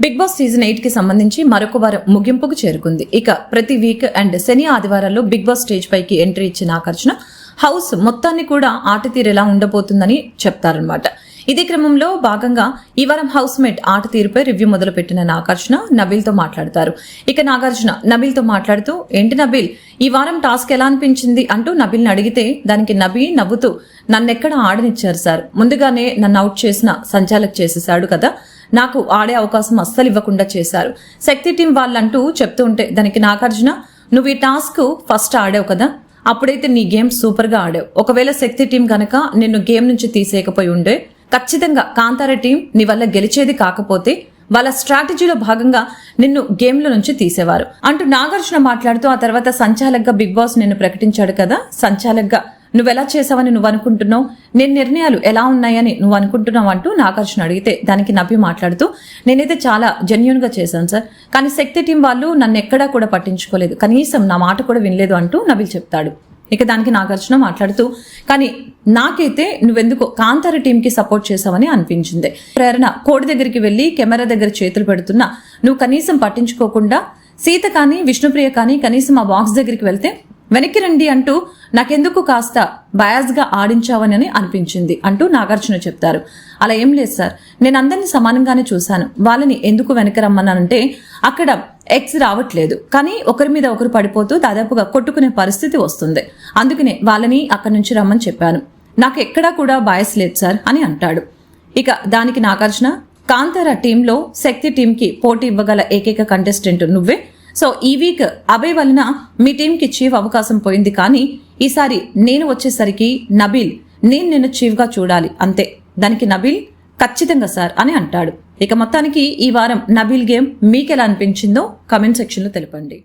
Big boss season 8 కి సంబంధించి మరొక వారం ముగింపుకు చేరుకుంది. ఇక ప్రతి వీక్ అండ్ శని ఆదివారాల్లో బిగ్ బాస్ స్టేజ్ పైకి ఎంట్రీ ఇచ్చిన నాగార్జున హౌస్ మొత్తాన్ని కూడా ఆట తీరేలా ఉండబోతుందని చెప్తారనమాట. ఇదే క్రమంలో భాగంగా ఈ వారం హౌస్ మేట్ ఆట తీరుపై రివ్యూ మొదలుపెట్టిన నాగార్జున నబీల్ తో మాట్లాడతారు. ఇక నాగార్జున నబీల్ తో మాట్లాడుతూ, ఏంటి నబీల్, ఈ వారం టాస్క్ ఎలా అనిపించింది అంటూ నబీల్ని అడిగితే దానికి నబీ నవ్వుతూ, నన్నెక్కడ ఆడనిచ్చారు సార్, ముందుగానే నన్ను అవుట్ చేసిన సంచాలక్ చేసేశాడు కదా, నాకు ఆడే అవకాశం అస్సలు ఇవ్వకుండా చేశారు, శక్తి టీం వాళ్ళంటూ చెప్తూ ఉంటే దానికి నాగార్జున, నువ్వు ఈ టాస్క్ ఫస్ట్ ఆడావు కదా, అప్పుడైతే నీ గేమ్ సూపర్ గా ఆడావు. ఒకవేళ శక్తి టీం గనక నిన్ను గేమ్ నుంచి తీసేయకపోయి ఉండే ఖచ్చితంగా కాంతార టీం నీ వల్ల గెలిచేది కాకపోతే వాళ్ళ స్ట్రాటజీలో భాగంగా నిన్ను గేమ్ లో నుంచి తీసేవారు అంటూ నాగార్జున మాట్లాడుతూ, ఆ తర్వాత సంచాలక్ గా బిగ్ బాస్ నిన్ను ప్రకటించాడు కదా, సంచాలక్ గా నువ్వెలా చేసావని నువ్వు అనుకుంటున్నావు, నేను నిర్ణయాలు ఎలా ఉన్నాయని నువ్వు అనుకుంటున్నావు అంటూ నాగార్జున అడిగితే దానికి నబీ మాట్లాడుతూ, నేనైతే చాలా జెన్యూన్ గా చేశాను సార్, కానీ శక్తి టీం వాళ్ళు నన్ను ఎక్కడా కూడా పట్టించుకోలేదు, కనీసం నా మాట కూడా వినలేదు అంటూ నబీల్ చెప్తాడు. ఇక దానికి నాగార్జున మాట్లాడుతూ, కానీ నాకైతే నువ్వెందుకో కాంతార టీంకి సపోర్ట్ చేసావని అనిపించింది. ప్రేరణ కోడి దగ్గరికి వెళ్లి కెమెరా దగ్గర చేతులు పెడుతున్నా నువ్వు కనీసం పట్టించుకోకుండా, సీత కానీ విష్ణుప్రియ కానీ కనీసం ఆ బాక్స్ దగ్గరికి వెళ్తే వెనక్కి రండి అంటూ నాకెందుకు కాస్త బయాస్ గా ఆడించావని అనిపించింది అంటూ నాగార్జున చెప్తారు. అలా ఏం లేదు సార్, నేను అందరినీ సమానంగానే చూశాను, వాళ్ళని ఎందుకు వెనక్కి రమ్మన్నానంటే అక్కడ ఎక్స్ రావట్లేదు, కానీ ఒకరి మీద ఒకరు పడిపోతూ దాదాపుగా కొట్టుకునే పరిస్థితి వస్తుంది, అందుకనే వాళ్ళని అక్కడి నుంచి రమ్మని చెప్పాను, నాకు ఎక్కడా కూడా బయాస్ లేదు సార్ అని అంటాడు. ఇక దానికి నాగార్జున, కాంతార టీంలో శక్తి టీంకి పోటీ ఇవ్వగల ఏకైక కంటెస్టెంట్ నువ్వే, సో ఈ వీక్ అభయ్ వలన మీ టీంకి చీఫ్ అవకాశం పోయింది, కానీ ఈసారి నేను వచ్చేసరికి నబీల్, నేను నిన్ను చీఫ్ గా చూడాలి అంతే. దానికి నబీల్, ఖచ్చితంగా సార్ అని అంటాడు. ఇక మొత్తానికి ఈ వారం నబీల్ గేమ్ మీకెలా అనిపించిందో కమెంట్ సెక్షన్ లో తెలపండి.